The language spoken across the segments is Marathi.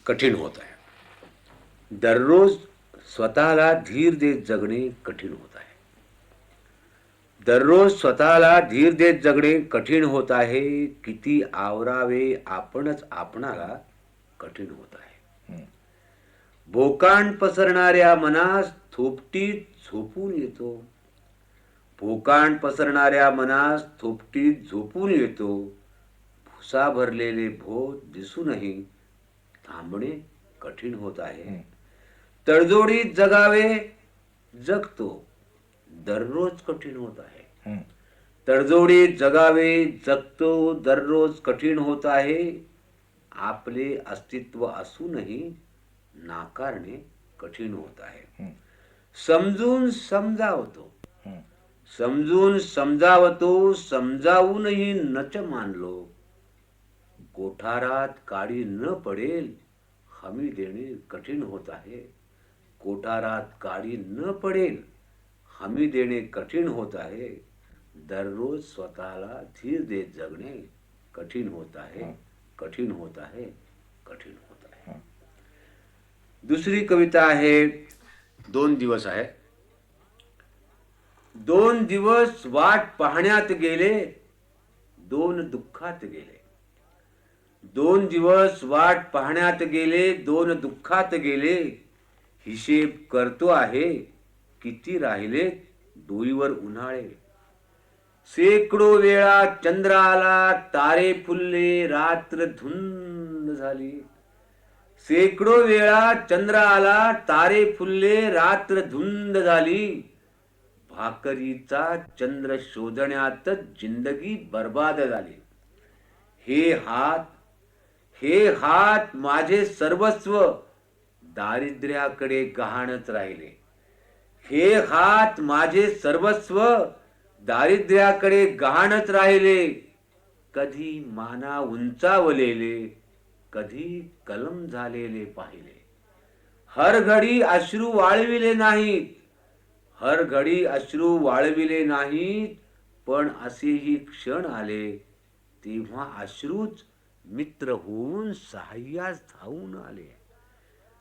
कठीण होत आहे. दररोज स्वतःला धीर देत जगणे कठीण होत आहे. दररोज स्वतःला धीर देत जगणे कठीण होत आहे. किती आवरावे आपणच आपणाला कठीण होत आहे. भोकांड पसरणाऱ्या मनास थोपटीत झोपून येतो. भोकांड पसरणाऱ्या मनास थोपटीत झोपून येतो. भुसा भरलेले भोत दिसूनही थांबणे कठीण होत आहे. तडजोडीत जगावे जगतो, दररोज कठीण होत आहे. तडजोडीत जगावे जगतो, दररोज कठीण होत आहे. आपले अस्तित्व असूनही नाकारणे कठीण होत आहे. समजून समजावतो, समजून समजावतो, समजावूनही नच मानलो. कोठारात काडी न पडेल हमी देणे कठीण होत आहे. कोठारात काडी न पडेल हमी देणे कठीण होत आहे. दररोज स्वतःला धीर देत जगणे कठीण होत आहे. कठीण होत आहे. कठीण होत आहे. दुसरी कविता आहे. 2 दिवस आहे. 2 दिवस वाट पाहण्यात गेले, 2 दुःखात गेले. 2 दिवस वाट पाहण्यात गेले, 2 दुःखात गेले. हिशेब करतो आहे किती राहिले डोईवर उन्हाळे. शेकडो वेळा चंद्र आला, तारे फुलले, रात्र धुंद झाली. शेकडो वेळा चंद्र आला, तारे फुलले, रात्र धुंद झाली. भाकरीचा चंद्र शोधण्यातच जिंदगी बर्बाद झाली. हे हात माझे सर्वस्व दारिद्र्याकडे गहाणच राहिले. हे हात माझे सर्वस्व दारिद्र्याकडे गहाणच राहिले. कधी माना उंचावलेले, कधी कलम झालेले पाहिले. हर घडी अश्रू वाळविले नाहीत, हर घडी अश्रू वाळविले नाहीत. पण असेही क्षण आले तेव्हा अश्रूच मित्र होऊन सहाय्यास धावून आले.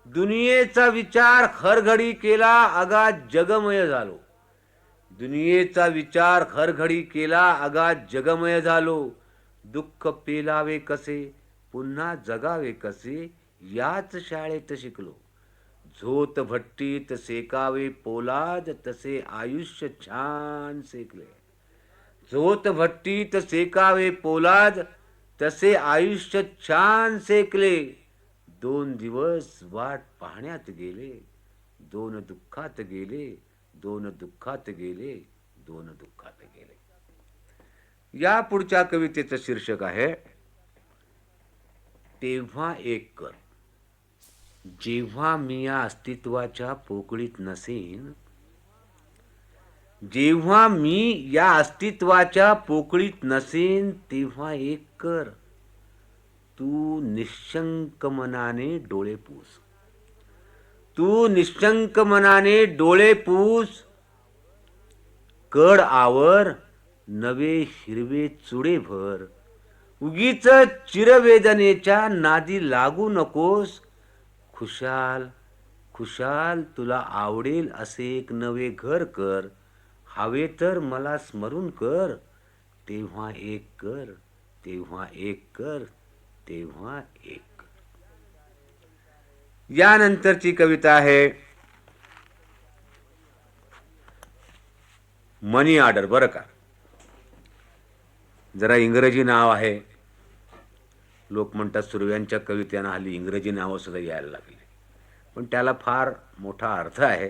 दुनियेचा विचार हर घडी केला, अगाध जगमय झालो. दुनियेचा विचार हर घडी केला, अगाध जगमय झालो. दुःख पेलावे कसे, पुन्हा जगावे कसे, याच शाळेत शिकलो. झोत भट्टीत सेकावे पोलाद, तसे आयुष्य छान सेकले. झोत भट्टीत सेकावे पोलाद, तसे आयुष्य छान सेकले. 2 दिवस वाट पाहण्यात गेले, 2 दुःखात गेले. 2 दुःखात गेले, 2 दुःखात गेले. या पुढच्या कवितेचं शीर्षक आहे तेव्हा एक कर. जेव्हा मी या अस्तित्वाच्या पोकळीत नसेन, जेव्हा मी या अस्तित्वाच्या पोकळीत नसेन, तेव्हा एक कर. तू निशंक मनाने डोळे पुस. तू निशंक मनाने डोळे पुस. कड आवर, नवे हिरवे चुडे भर. उगीच चिरवेदनेच्या नादी लागू नकोस. खुशाल खुशाल तुला आवडेल असे एक नवे घर कर. हवे तर मला स्मरून कर. तेव्हा एक कर, तेव्हा एक कर, तेव्हा एक कर. यानंतरची कविता आहे मनी ऑर्डर. बरं का, जरा इंग्रजी नाव आहे. लोक म्हणतात सुर्व्यांच्या कवितेना हल्ली इंग्रजी नावं सुद्धा यायला लागली, पण त्याला फार मोठा अर्थ आहे.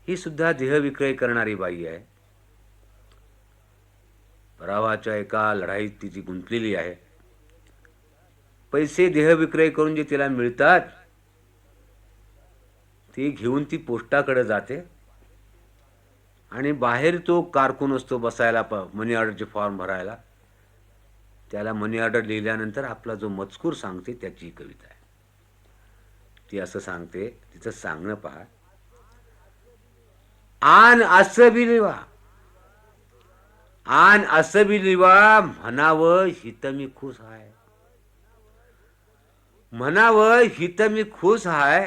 ही सुद्धा देहविक्रय करणारी बाई आहे. परावाच्या एका लढाईत तिची गुंतलेली आहे. पैसे देहविक्रय करून जे तिला मिळतात ते घेऊन ती पोस्टाकडे जाते आणि बाहेर तो कारकून असतो बसायला मनी ऑर्डरचे फॉर्म भरायला. त्याला मनी ऑर्डर लिहिल्यानंतर आपला जो मजकूर सांगते त्याची कविता आहे. ती असं सांगते, तिचं सांगणं पहा. आन असं बी लिवा, आन असं बी लिवा, म्हणावं हित मी खुश आहे. म्हणावं हित मी खुश हाय,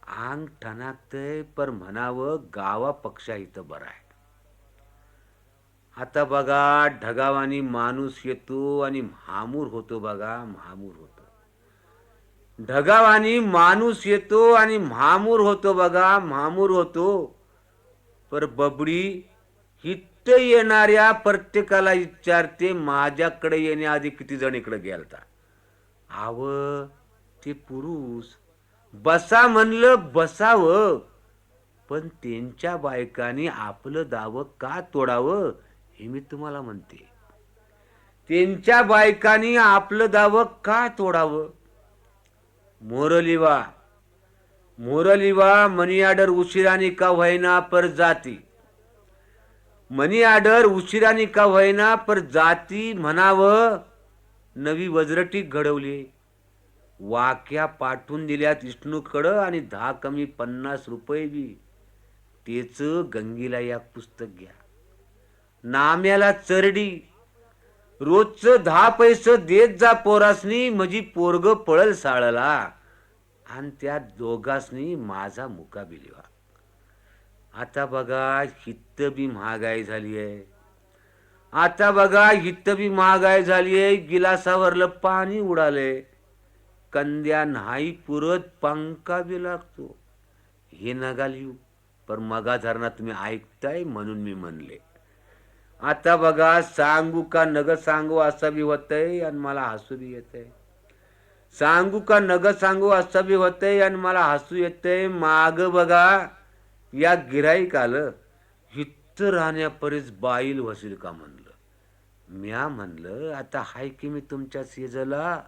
अंग ठणाकतय, पर म्हणावं गावा पक्षा इथं बरा आहे. आता बघा ढगावानी माणूस येतो आणि म्हामूर होतो, बघा म्हामूर होतो. ढगावानी माणूस येतो आणि म्हामूर होतो, बघा म्हामूर होतो. पर बबडी हित येणाऱ्या प्रत्येकाला विचारते, माझ्याकडे येण्याआधी किती जण इकडे गेलता. आव ते पुरुष बसा म्हणलं बसावं, पण त्यांच्या बायकांनी आपलं दावं का तोडावं हे मी तुम्हाला म्हणते. त्यांच्या बायकांनी आपलं दावं का तोडावं. मोरलिवा मोरलिवा मनी ऑर्डर उशिराने का व्हायना पर जाती. मनी ऑर्डर उशिराने का व्हायना पर जाती म्हणावं. नवी वज्रटी घडवली, वाक्या पाठवून दिल्यात विष्णूकडं आणि 10 कमी 50 रुपये बी. तेच गंगीला या पुस्तक घ्या. नाम्याला चरडी, रोजचं 10 पैसे देत जा पोरासनी, म्हणजे पोरग पळल साळला आणि त्या दोघासनी माझा मुकाबिल व्हा. आता बघा हित्त बी महागाई झाली आहे. आता बघा हित्त बी महागाई झाली आहे. गिलासावरलं पाणी उडाले, कंद्या नाही पुरत, पंखा बी लागतो. हे नका लिहू, पण मगा धरणा तुम्ही ऐकताय म्हणून मी म्हणले. आता बघा सांगू का नग सांगू असं बी होतंय आणि मला हसू बी येतंय. सांगू का नग सांगू असं बी होतंय आणि मला हसू येतंय. माग बघा या गिराईक आलं, हित्त राहण्यापरीस बाईल वसील का म्हणलं. म्या म्हणलं आता हाय की मी तुमच्या शेजाला.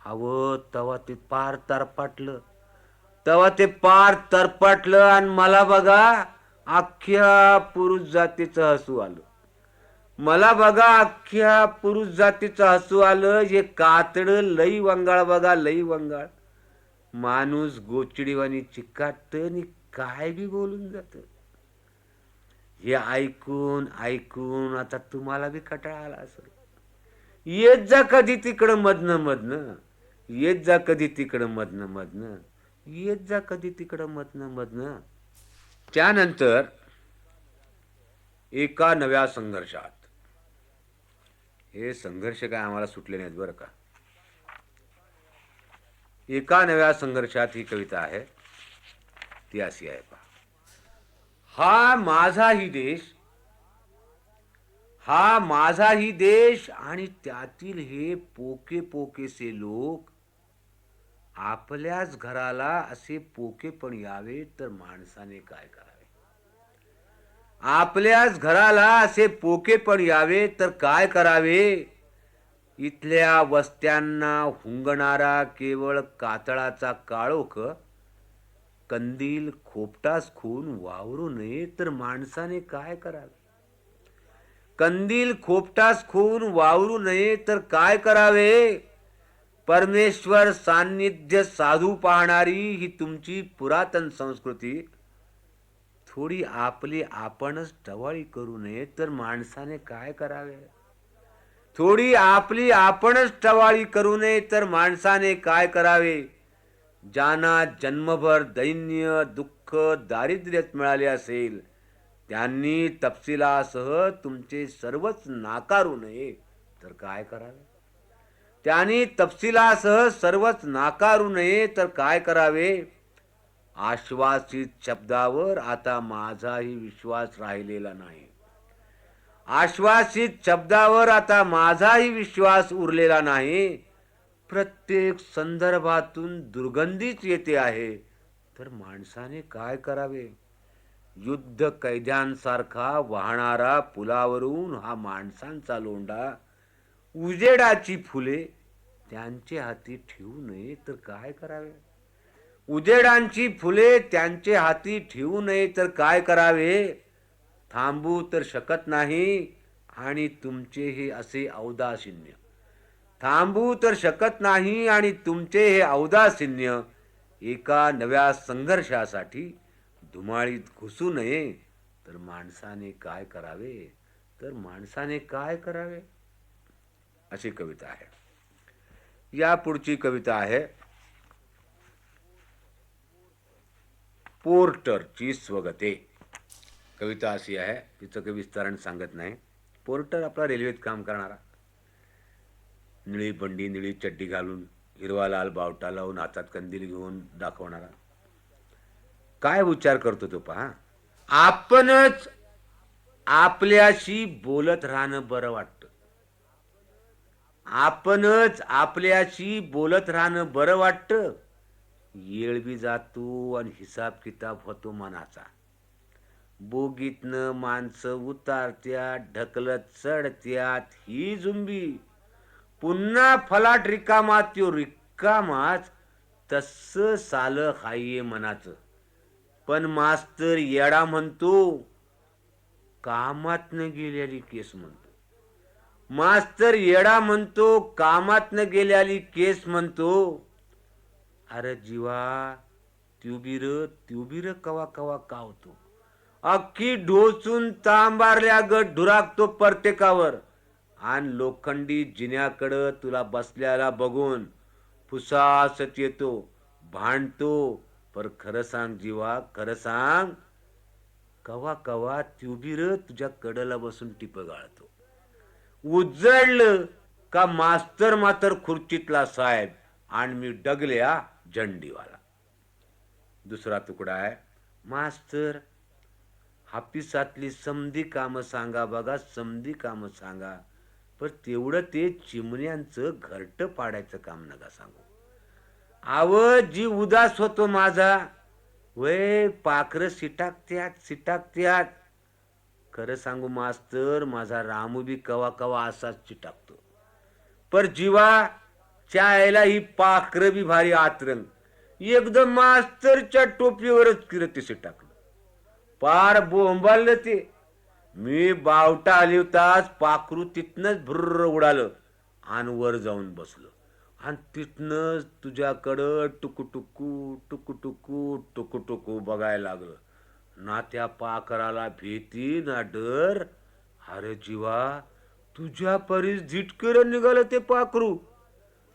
अव तवा ते पार तरपाटलं, तवा ते पार तरपाटलं आणि मला बघा अख्ख्या पुरुष जातीचं हसू आलं. मला बघा अख्ख्या पुरुष जातीचं हसू आलं. हे कातड लई वंगाळ बघा, लई वंगाळ. माणूस गोचिडीवानी चिकाट आणि काय बी बोलून जात. हे ऐकून ऐकून आता तुम्हाला बी कटाळा आला असेल. येत जा कधी तिकडं मधनं मधनं, येत जा कधी तिकडं मधनं मधनं, येत जा कधी तिकडं मधनं मधनं. त्यानंतर एका नव्या संघर्षात, हे संघर्ष काय आम्हाला सुटले नाहीत बरं का. एका नव्या संघर्षात ही कविता आहे. ती अशी आहे पहा. हा माझाही देश, हा माझाही देश आणि त्यातील हे पोके पोकेसे लोक. आपल्याच घराला असे पोके पण यावे तर माणसाने काय करावे. आपल्याच घराला असे पोके पण यावे तर काय करावे. इथल्या वस्त्यांना हुंगणारा केवळ कातळाचा काळोख. कंदील खोपटास खून वावरू नये तर माणसाने काय करावे. कंदील खोपटास खून वावरू नये तर काय करावे. परमेश्वर सान्निध्य साधू पाहणारी ही तुमची पुरातन संस्कृती. थोडी आपली आपणच टवाळी करू नये तर माणसाने काय करावे. थोडी आपली आपणच टवाळी करू नये तर माणसाने काय करावे. ज्यांना जन्मभर दैन्य दुःख दारिद्र्यच मिळाले असेल, त्यांनी तपशिलासह तुमचे सर्वच नाकारू नये तर काय करावे. त्यांनी तपशिलासह सर्वच नाकारू नये तर काय करावे. आश्वासित शब्दावर आता माझाही विश्वास राहिलेला नाही. आश्वासित शब्दावर आता माझाही विश्वास उरलेला नाही. प्रत्येक संदर्भातून दुर्गंधीच येते आहे तर माणसाने काय करावे. युद्ध कैद्यांसारखा वाहणारा पुलावरून हा माणसांचा लोंढा. उजेडाची फुले त्यांचे हाती ठेवू नये तर काय करावे. उजेडांची फुले त्यांचे हाती ठेवू नये तर काय करावे. थांबू तर शकत नाही आणि तुमचे हे असे औदासिन्य. थांबू तर शकत नाही आणि तुमचे हे औदासिन्य एका नव्या संघर्षासाठी धुमाळीत घुसू नये तर माणसाने काय करावे. तर माणसाने काय करावे. अशी कविता आहे. या पुढची कविता आहे पोर्टरची स्वगते. कविता अशी आहे, तिचं काही विस्तारण सांगत नाही. पोर्टर आपला रेल्वेत काम करणारा, निळी बंडी निळी चड्डी घालून हिरवा लाल बावटा लावून हातात कंदील घेऊन दाखवणारा. काय उच्चार करतो तो पहा. आपणच आपल्याशी बोलत राहणं बरं वाटतं. आपणच आपल्याशी बोलत राहणं बरं वाटतं. येळ बी जातो आणि हिसाब किताब होतो मनाचा. बोगीतनं माणसं उतारत्यात, ढकलत चढत्यात ही जुंबी. पुन्हा फलाट रिकामा त्यो रिकामाच, तसं साल हाये मनाचं. पण मास्तर येडा म्हणतो, कामातनं गेलेली केस म्हणतो. मास्तर येडा म्हणतो, कामातनं गेलेली केस म्हणतो. अरे जीवा, त्युबीर कवा कवा कावतो. अख्खी ढोचून तांबारल्या गट ढुराकतो प्रत्येकावर. आणि लोखंडी जिन्याकडं तुला बसल्याला बघून फुसासत येतो, भांडतो. पर खरं सांग जीवा, खरं सांग, कवा कवा त्युबीर तुझ्या कडला बसून टिप गाळतो. उजळलं का मास्तर मात्र खुर्चीतला साहेब आणि मी डगल्या झंडीवाला. दुसरा तुकडा आहे. मास्तर हापिसातली समधी कामं सांगा बघा, समधी कामं सांगा, पण तेवढं ते चिमण्यांचं घरटं पाडायचं काम नका सांगू. आव जी उदास होतो माझा, वय पाखरं सिटाकत्यात. खरं सांगू मास्तर, माझा रामू बी कवा कवा असाच चिटाकतो. पर जीवा, चायला ही पाखरं बी भारी आतरंग. एकदम मास्तरच्या टोपीवरच किरतीसे टाकलं. पार बोंबाललं ते. मी बावटा हलवताच पाखरू तिथनच भुर्र उडालं आणि वर जाऊन बसलं. आणि तिथनच तुझ्याकडं टुकू बघायला लागलं. ना त्या पाखराला भीती ना डर. अरे जीवा, तुझ्या परीस झिटकर निघालं ते पाखरू.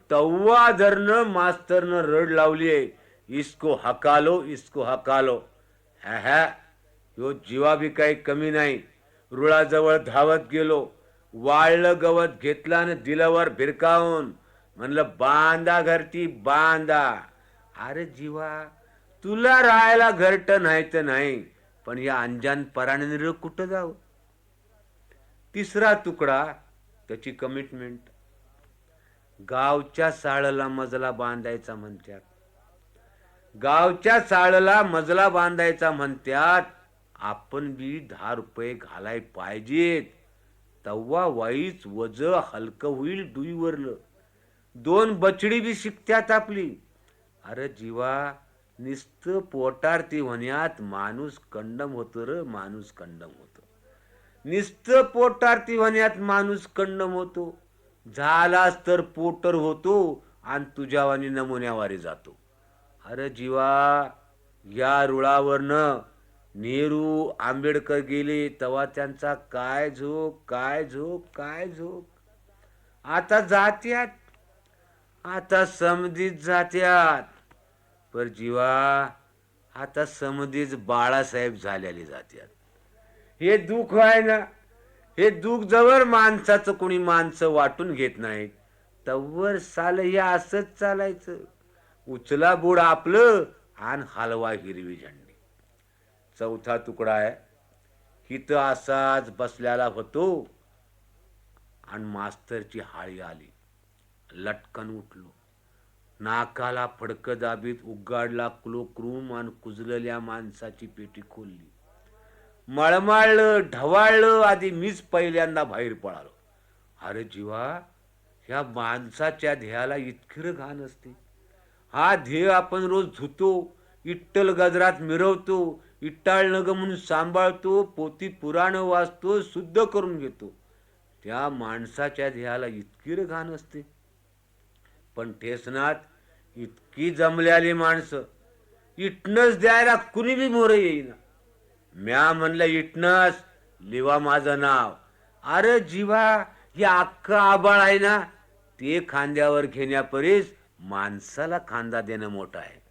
तव्वा धरणं मास्तरनं रड लावलीये, इसको हकालो. हा यो जीवा बी काही कमी नाही. रुळाजवळ धावत गेलो, वाळलं गवत घेतला आणि दिलावर भिरकावून म्हणलं, बांधा घरटी बांधा. अरे जीवा, तुला राहायला घरट नाही तर नाही, पण या अंजान पराने कुठं जावं. तिसरा तुकडा, त्याची कमिटमेंट. गावच्या साळला मजला बांधायचा म्हणतात. गावच्या साळला मजला बांधायचा म्हणतात. आपण बी 10 रुपये घालाय पाहिजेत, तव्हा वाईच वज हलकं होईल डुईवरलं. 2 बचडी बी शिकत्यात आपली. अरे जीवा, नुसतं पोटारती होण्यात माणूस कंडम होतो र, माणूस कंडम होतो. नुसतं पोटारती होण्यात माणूस कंडम होतो. झालास तर पोटर होतो आणि तुझ्यावानी नमुन्यावारी जातो. अरे जीवा, या रुळावरनं नेहरू आंबेडकर गेले तेव्हा त्यांचा काय झोक. आता जात्यात, आता समधीत जात्यात. पर जीवा, आता समधीच बाळासाहेब झालेले जात्यात. हे दुःख आहे ना, हे दुःख जवळ माणसाचं कोणी माणसं वाटून घेत नाहीत, तवर साल हे असंच चालायचं. उचला बुड आपलं आणि हलवा हिरवी झंडी. चौथा तुकडा आहे. हिथं असाच बसल्याला होतो आणि मास्तरची हाळी आली. लटकन उठलो, नाकाला फडकं दाबीत उगाडला क्लोक्रूम आणि कुजलेल्या माणसाची पेटी खोलली. मळमळलं ढवाळलं, आधी मीच पहिल्यांदा बाहेर पळालो. अरे जीवा, ह्या माणसाच्या ध्येयाला इतकी घाण असते. हा ध्येय आपण रोज धुतो, इट्टल गजरात मिरवतो, इट्टाळ नग म्हणून सांभाळतो, पोती पुराण वाचतो, शुद्ध करून घेतो. त्या माणसाच्या ध्येयाला इतकी घाण असते. पण ठेसनात इतकी जमल्याली माणसं, इटनच द्यायला कुणी बी मोर येईना. म्या म्हणलं, इटनस लिवा माझं नाव. अरे जीवा, हे अख्खं आबाळ आहे ना, ते खांद्यावर घेण्यापरीस माणसाला खांदा देणं मोठं आहे.